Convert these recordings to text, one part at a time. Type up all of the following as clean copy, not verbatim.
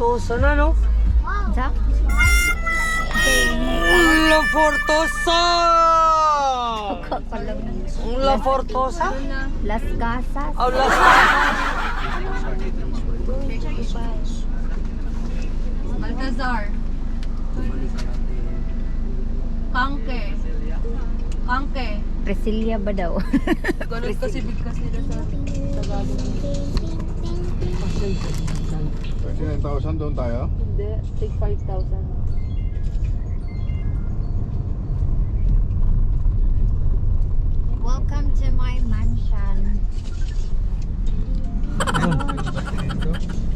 Fortosa na, no? Sa? La Fortosa! La Fortosa? Las Casas. Oh, Las Casas. Baltazar. Kangke. Kangke. Brasilia ba daw? Ganun kasi bigkas nila sa Tagalog. Kasi 9,000 doon tayo? Hindi, take 5,000. Welcome to my mansion.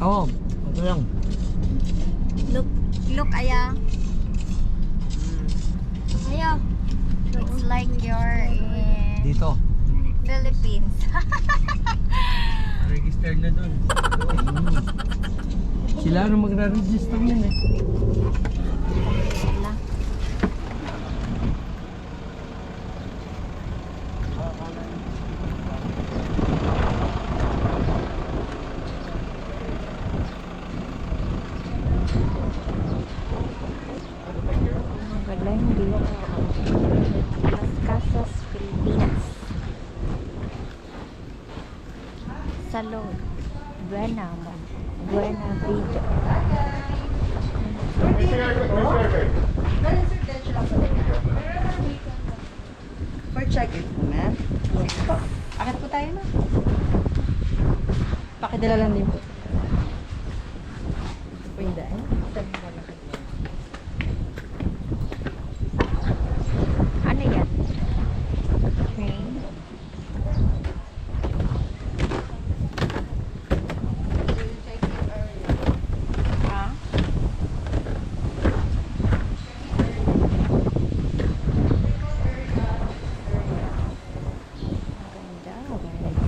Oo, ito lang. Look, Aya. Aya. Looks like you're in Dito. Philippines. Registered na doon. Sila na magra-register yun eh. Wala. Magaling dito. Las Casas, Filipinas. Salud. Buena vida. For check-in po, ma'am? Yes po. Akit po tayo na. Pakidala lang din po. Po yung daan. Ano yan? Train? Ha? Maganda.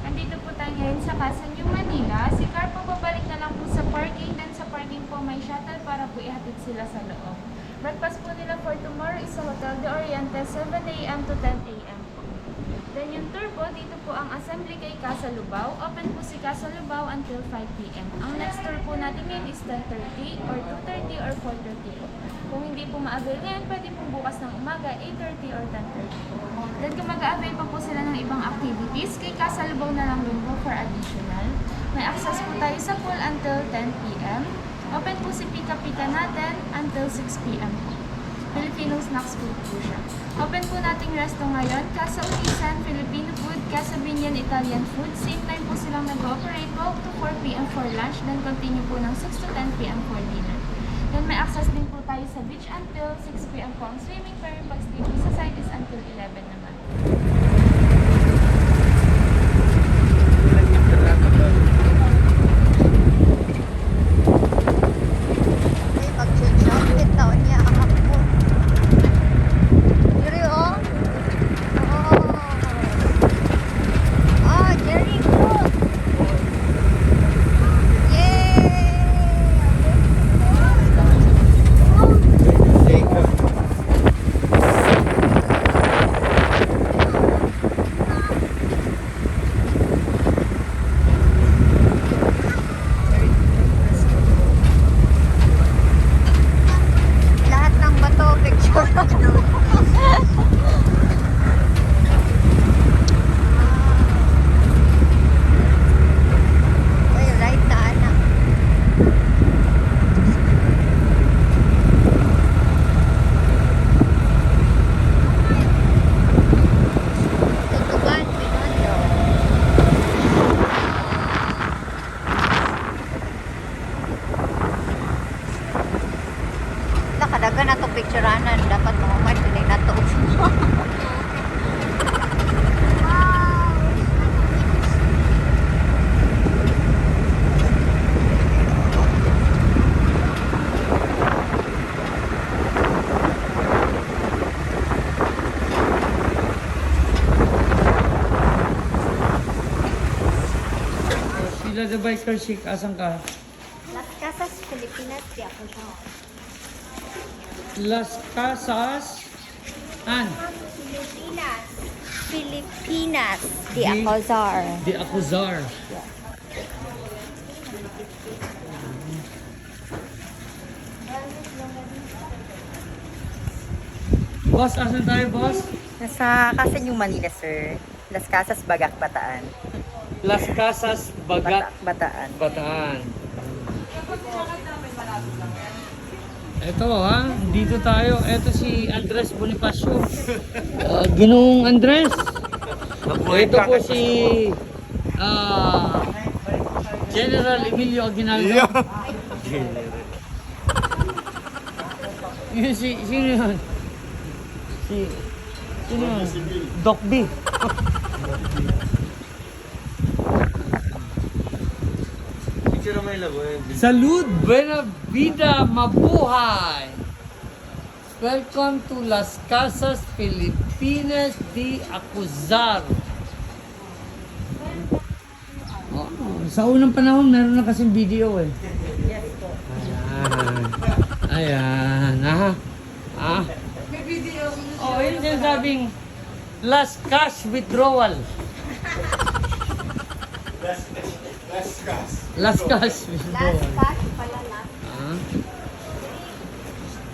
Andito po tayo ngayon sa Casas, Manila. Si car po babalik na lang po sa parking. Then sa parking po may shuttle para po ihatid sila sa loob. Breakfast po nila for tomorrow is sa Hotel de Oriente, 7 a.m. to 10 a.m. Then yung tour po, dito po ang assembly kay Casa Lubao. Open po si Casa Lubao until 5 p.m. Ang next tour po natin ngayon is 10:30 or 2:30 or 4:30 po. Kung hindi po ma-avail ngayon, pwede po bukas ng umaga, 8:30 or 10:30 po. Then kung mag-avail pa po sila ng ibang activities, kay Casa Lubao na lang din po for additional. May access po tayo sa pool until 10 p.m. Open po si Pika-Pika natin until 6 p.m. po. Filipino snacks food po siya. Open po nating resto ngayon, Casa Unisan, Filipino food, Casa Binyan, Italian food. Same time po silang nag-ooperate 12 to 4 p.m. for lunch, then continue po ng 6 to 10 p.m. for dinner. Then may access din po tayo sa beach until 6 p.m. po ang swimming, pero yung pag-stay po sa side is until 11 naman. Pag-shopping taon niya ang ako. Jerry, oh. Oh, Jerry, look. Yay! Daga na to pictureanan. Dapat mga man, pinay na to. Sila the biker chic, asan ka? Las Casas, Filipinas, di ako siya. Las Casas. An? Filipinas. Filipinas, di Di- Acuzar. Di Acuzar. Boss, asan tayo, boss? Nasa Casa New Manila, sir. Las Casas, Bagak, Bataan. Las Casas, Bagat, Bataan. Bataan. Ito ha, dito tayo. Ito si Andres Bonifacio. Ginoong Andres. Ito po si General Emilio Aguinaldo. Yun sino yun? Sino yun? Doc B. Salud, buena vida, mabuhay! Welcome to Las Casas, Filipinas de Acuzar. Oh, sa unang panahon, meron na kasing video eh. Yes po. Ayan. May video. Oh, yun sinasabing last cash withdrawal. Last cash withdrawal. Last cash pala last. Ah.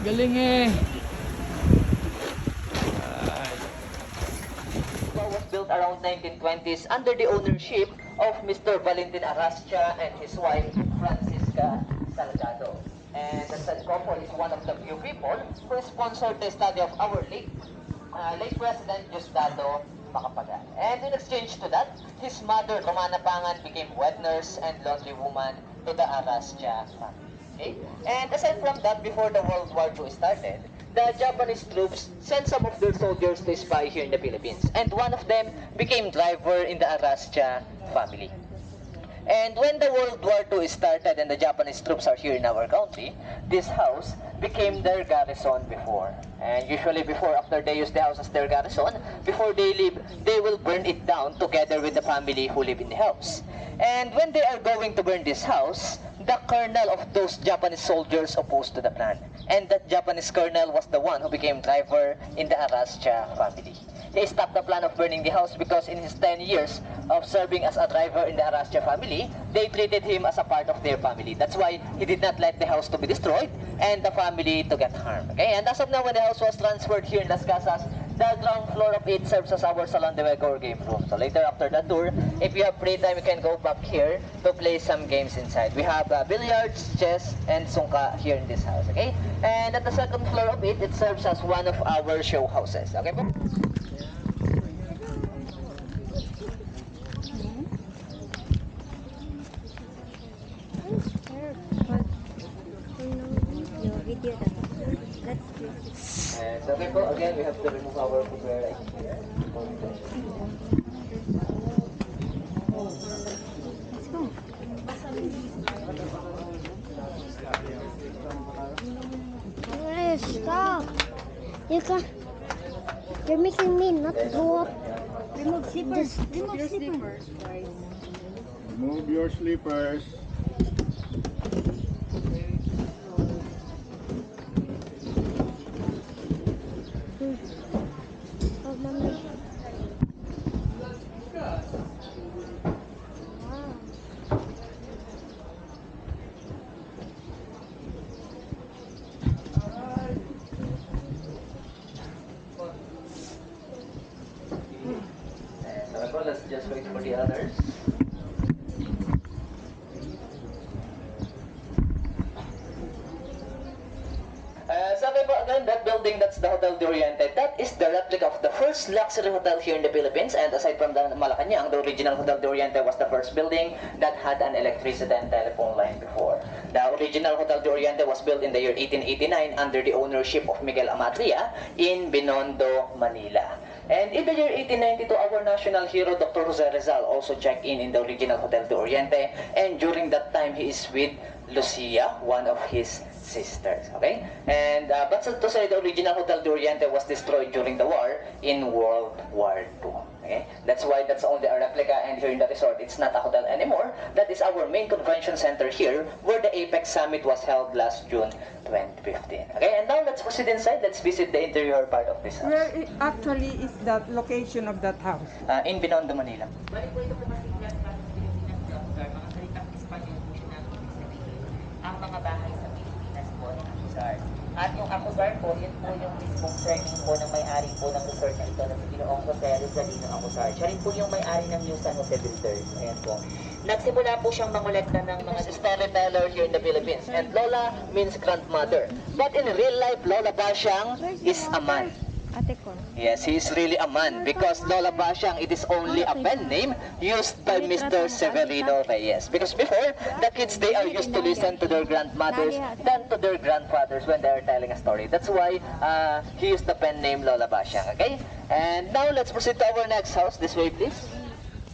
Galing eh. Was built around 1920s under the ownership of Mr. Valentin Arrastia and his wife Francisca Salgado. And the said couple is one of the few people who sponsored the study of our late President Diosdado Macapagal. And in exchange to that, his mother Romana Pangan became wet nurse and laundry woman to the Arrastia family. Okay? And aside from that, before the World War II started, the Japanese troops sent some of their soldiers to spy here in the Philippines. And one of them became driver in the Arrastia family. And when the World War II started and the Japanese troops are here in our country, this house became their garrison before. And usually after they use the house as their garrison, before they leave, they will burn it down together with the family who live in the house. And when they are going to burn this house, the colonel of those Japanese soldiers opposed to the plan. And that Japanese colonel was the one who became driver in the Arrastia family. They stopped the plan of burning the house because in his 10 years of serving as a driver in the Arrastia family, they treated him as a part of their family. That's why he did not let the house to be destroyed and the family to get harmed. Okay, and as of now, when the house was transferred here in Las Casas, the ground floor of it serves as our salon de juego or game room. So later after the tour, if you have free time, you can go back here to play some games inside. We have billiards, chess, and sungka here in this house. Okay, and at the second floor of it, it serves as one of our show houses. Okay po? Video na. Let's do it. And okay po, again, we have to remove our footwear right here. Let's go. Stop. You can. You're making me not go up. Remove slippers. Remove slippers. Remove your slippers. Oh, mommy. So let's just wait for the others. Sabi po again, that building, that's the Hotel de Oriente. That is the replica of the first luxury hotel here in the Philippines. And aside from the Malacanang, the original Hotel de Oriente was the first building that had an electricity and telephone line before. The original Hotel de Oriente was built in the year 1889 under the ownership of Miguel Amatria in Binondo, Manila. And in the year 1892, our national hero, Dr. Jose Rizal, also checked in the original Hotel de Oriente. And during that time, he is with Lucia, one of his sisters. Okay? And but to say, the original Hotel de Oriente was destroyed during the war in World War II. Okay? That's why that's only a replica, and here in the resort, it's not a hotel anymore. That is our main convention center here, where the APEC Summit was held last June 2015. Okay, and now let's proceed inside. Let's visit the interior part of this house. Where actually is that location of that house? In Binondo, Manila. Balik po ito po kasi Glass Casas Filipinas sa Acuzar. Mga salitang Espanyol po siya namin ibig sabihin. Ang mga bahay sa Pilipinas po ng Acuzar. At yung Acuzar po, yun po yung mismong surname po ng may-ari po ng resort na ito na si Ginoong Jose Rizalino Acuzar. Siya rin po yung may-ari ng New San Jose Builders. Ayan po. Nagsimula po siyang mangolekta ng mga Storyteller here in the Philippines. And Lola means grandmother. But in real life, Lola Basyang is a man. Ate ko. Yes, he is really a man because Lola Basyang, it is only a pen name used by Mr. Severino Reyes. Because before, the kids, they are used to listen to their grandmothers than to their grandfathers when they are telling a story. That's why he used the pen name Lola Basyang, okay? And now, let's proceed to our next house. This way, please.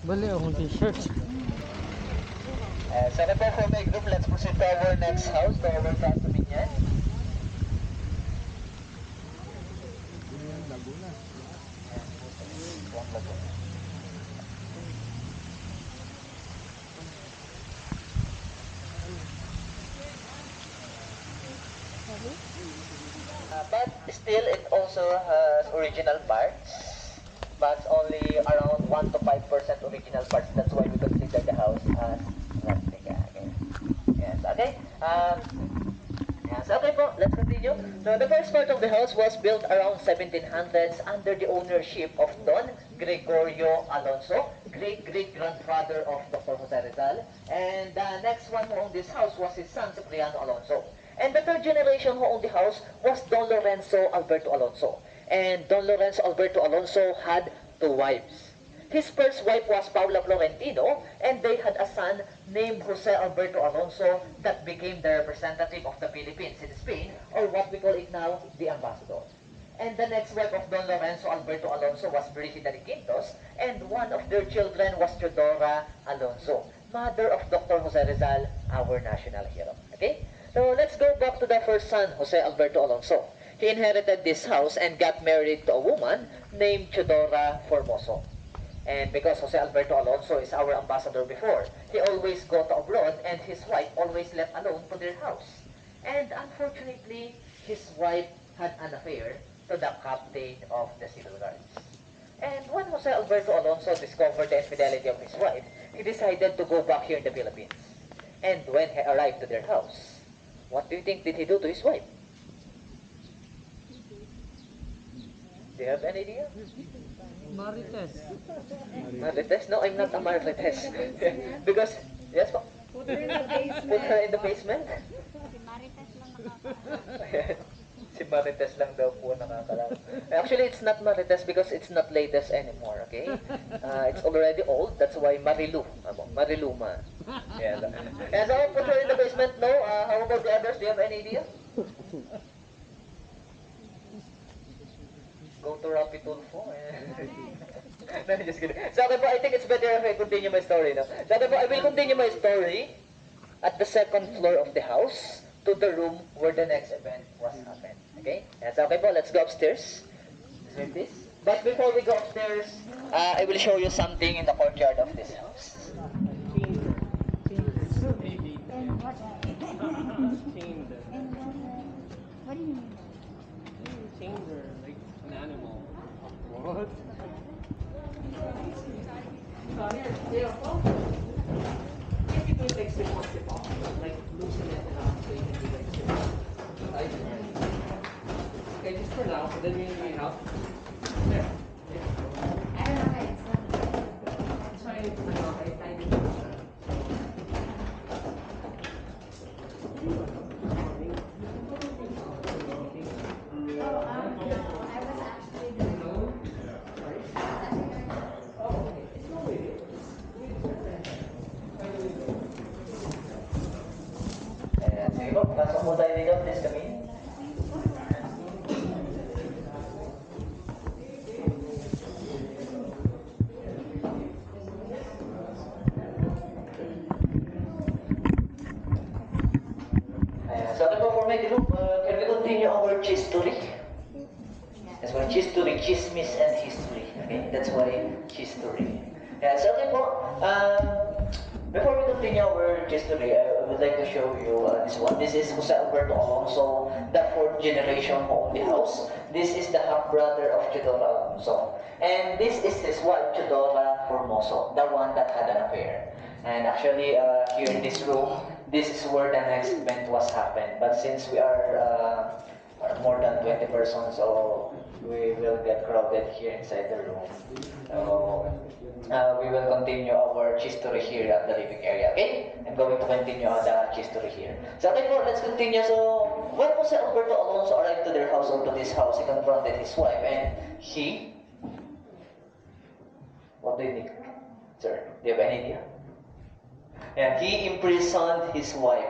Bali akong t-shirt. Sana po for my group, let's proceed to our next house, to our Casa Binyan. But still, it also has original parts, but only around 1 to 5% original parts. That's why we consider the house as replica. Okay. Yes. Okay. Yes. Okay po. Let's continue. So the first part of the house was built around 1700s under the ownership of Don Gregorio Alonso, great-great-grandfather of Dr. Jose Rizal. And the next one who owned this house was his son, Cipriano Alonso. And the third generation who owned the house was Don Lorenzo Alberto Alonso. And Don Lorenzo Alberto Alonso had 2 wives. His first wife was Paula Florentino, and they had a son named Jose Alberto Alonso that became the representative of the Philippines in Spain, or what we call it now, the ambassador. And the next wife of Don Lorenzo Alberto Alonso was Brigida de Quintos, and one of their children was Teodora Alonso, mother of Dr. Jose Rizal, our national hero. Okay? So let's go back to the first son, Jose Alberto Alonso. He inherited this house and got married to a woman named Teodora Formoso. And because Jose Alberto Alonso is our ambassador before, he always go to abroad and his wife always left alone to their house. And unfortunately, his wife had an affair to the captain of the civil guards. And when Jose Alberto Alonso discovered the infidelity of his wife, he decided to go back here in the Philippines. And when he arrived to their house, what do you think did he do to his wife? Do you have any idea? Marites. Marites? No, I'm not a Marites. Because, yes po? Put her in the basement. Put her in the basement? Si Marites lang nakaka. Si Marites lang daw po nakakalam. Actually, it's not Marites because it's not latest anymore, okay? It's already old, that's why Marilu. Mariluma. Yeah. And so, put her in the basement, no? How about the others? Do you have any idea? Go to Rapid Tulfo. No, just kidding. So, okay po, I think it's better if I continue my story, no? So, okay po, I will continue my story at the second floor of the house to the room where the next event was happened. Okay? Yes, okay po, let's go upstairs. Like this. But before we go upstairs, I will show you something in the courtyard of this house. And what? What do you mean? Chamber, like an animal. What? If you do it like slip on, slip off, like loosen it enough so you can do like slip on. Okay, just for now, but then we need help. There. I don't know. It's Try it for now. I did it. I was actually doing. word history? That's why history, chismis and history. Okay, that's why history. Yeah, so okay po, before we continue our history, I would like to show you this one. This is Jose Alberto Alonso, the fourth generation who owned the house. This is the half-brother of Chidora Alonso. And this is his wife, Chidora Formoso, the one that had an affair. And actually, here in this room, this is where the next event was happened. But since we are more than 20 persons, so we will get crowded here inside the room. So we will continue our history here at the living area, okay? I'm going to continue the history here. So okay po, let's continue. So when Jose Alberto Alonso arrived to their house or to this house, he confronted his wife and he... What do you think? Sir, do you have any idea? Yeah, he imprisoned his wife.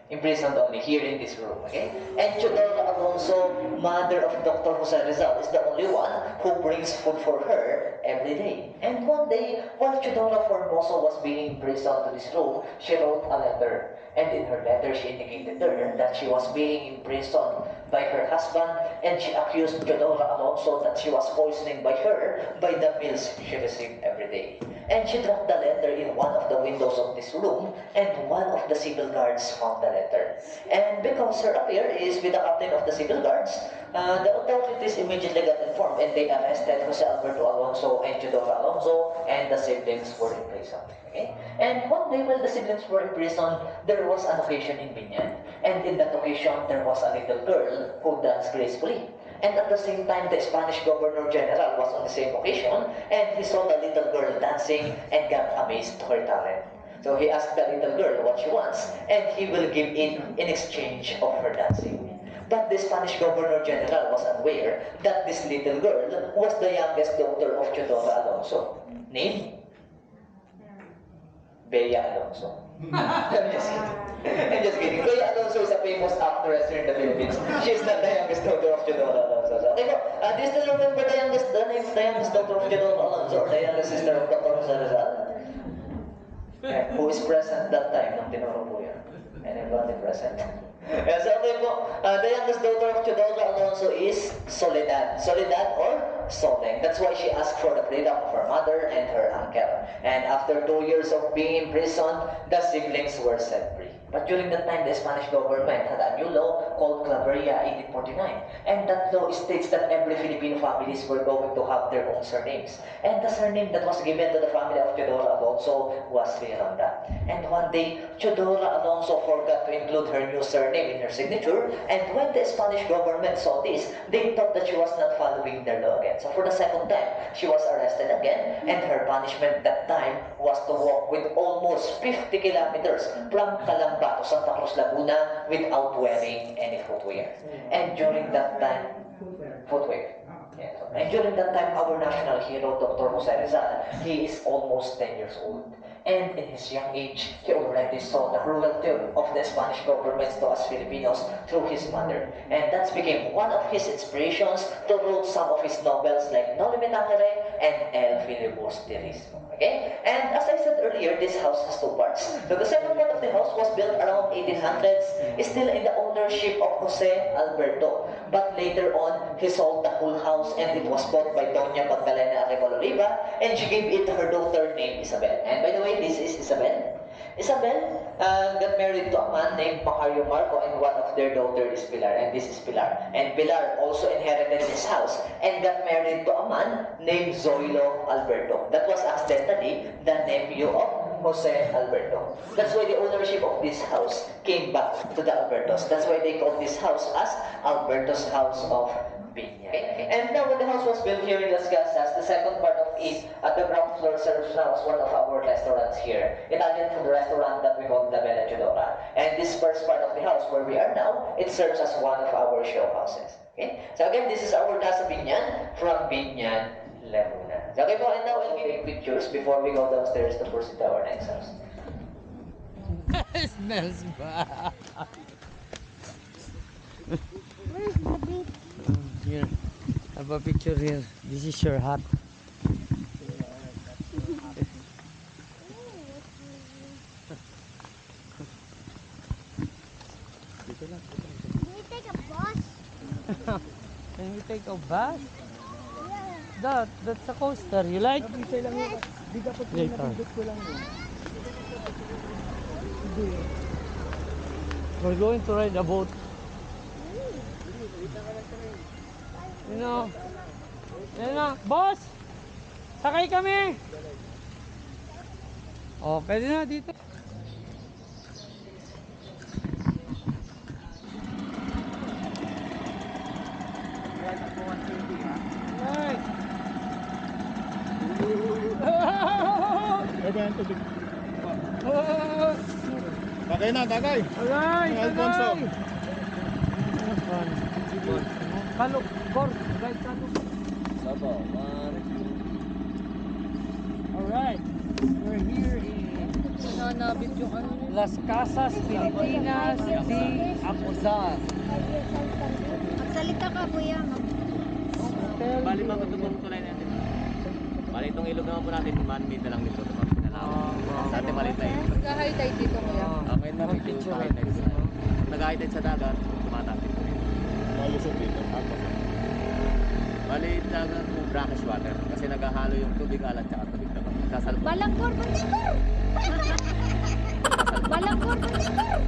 Imprisoned only here in this room, okay? And Chidora Alonso, mother of Dr. Jose Rizal, is the only one who brings food for her every day. And one day, while Chidora Formoso was being imprisoned to this room, she wrote a letter. And in her letter, she indicated her that she was being imprisoned by her husband, and she accused Chidora Alonso that she was poisoning by her by the meals she received every day. And she dropped the letter in one of the windows of this room, and one of the civil guards found the letter. And because her affair is with the captain of the civil guards, the authorities immediately got informed, and they arrested Jose Alberto Alonso and Chidora Alonso, and the siblings were in prison. Okay? And one day while the siblings were in prison, there was an occasion in Binyan. And in that occasion, there was a little girl who danced gracefully. And at the same time, the Spanish Governor General was on the same occasion, and he saw the little girl dancing and got amazed to her talent. So he asked the little girl what she wants, and he will give in exchange of her dancing. But the Spanish Governor General was unaware that this little girl was the youngest daughter of Chidora Alonso, named Bea Alonso. I'm just kidding. Bea Alonso is a famous actress here in the Philippines. She's not the youngest daughter of Chidora Alonso. So, okay, do you still remember the youngest daughter of Chidora Alonso, or the youngest sister of Dr. Jose Rizal? Yeah, who is present that time nung tinuro po yan? Anybody present? Yeah, so okay po, the youngest daughter of Chidora Alonso is Soledad. Soledad or Soleng. That's why she asked for the freedom of her mother and her uncle. And after 2 years of being imprisoned, the siblings were set free. But during that time, the Spanish government had a new law called Claveria 1849. And that law states that every Filipino families were going to have their own surnames. And the surname that was given to the family of Chidora Alonso was Riranda. And one day, Chidora Alonso forgot to include her new surname in her signature. And when the Spanish government saw this, they thought that she was not following their law again. So for the second time, she was arrested again. And her punishment that time was to walk with almost 50 kilometers from Calamba to Santa Cruz, Laguna without wearing any footwear. And during that time, footwear. Yeah. And during that time, our national hero, Dr. Jose Rizal, he is almost 10 years old. And in his young age, he already saw the cruelty of the Spanish government to us Filipinos through his mother. And that became one of his inspirations to write some of his novels like No Limit Tangere and El Filibusterismo. Okay? And as I said earlier, this house has two parts. So the second part of the house was built around 1800s, still in the ownership of Jose Alberto. But later on, he sold the whole house and it was bought by Doña Magdalena Arevalo Oliva, and she gave it to her daughter named Isabel. And by the way, this is Isabel. Isabel got married to a man named Macario Marco, and one of their daughters is Pilar, and this is Pilar. And Pilar also inherited this house and got married to a man named Zoilo Alberto. That was accidentally the nephew of Jose Alberto. That's why the ownership of this house came back to the Albertos. That's why they call this house as Alberto's House of Piña. Okay? And now when the house was built here in Las Casas, the second part of it, at the ground floor, serves now as one of our restaurants here. Italian food restaurant that we call La Bella Chidora. And this first part of the house where we are now, it serves as one of our show houses. Okay? So again, this is our Casa Binyan from Binyan, Laguna. So okay po, and now I'll give you pictures before we go downstairs to proceed to our next house. Smells bad. Where's the big? Here, I have a picture here. This is your hut. Can we take a bus? Can we take a bath? That's a coaster. You like? Later. We're going to ride a boat. You know, boss! Sakay kami! Oh, pwede na dito. Right. Tagay na, tagay. Alright, Alfonso. Kalok, Gord, right, kalok. Sabo, 1, 2. Alright, we're here in Las Casas, Filipinas, di Acuzar. Magsalita ka, kuya. Hotel. Bali ma'am, ito pong tulay natin. Bali itong ilog naman po natin, man-made na lang dito. Sa atin maliit na ilog. Nag-high tide dito, kuya. Okay na, medyo high tide sa nag-high tide sa dagat, tumatapit po rin. Malusog dito. Bali dagat po brackish water kasi naghahalo yung tubig alat at tubig dagat. Sasalubong. Balangkor, balangkor! Balangkor, balangkor!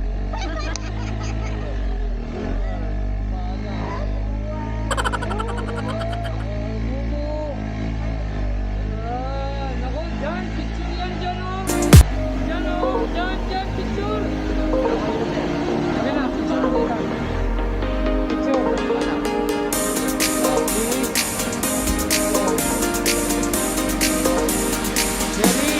Nako, dyan, picture yan dyan o. Dyan o, dyan, picture. Sabi na, picture dito. Picture. Jerry,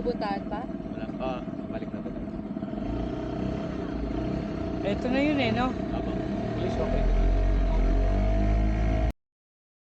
pupuntahan pa? Wala. Balik na to. Ito na yun eh, no? Apo. Police operate.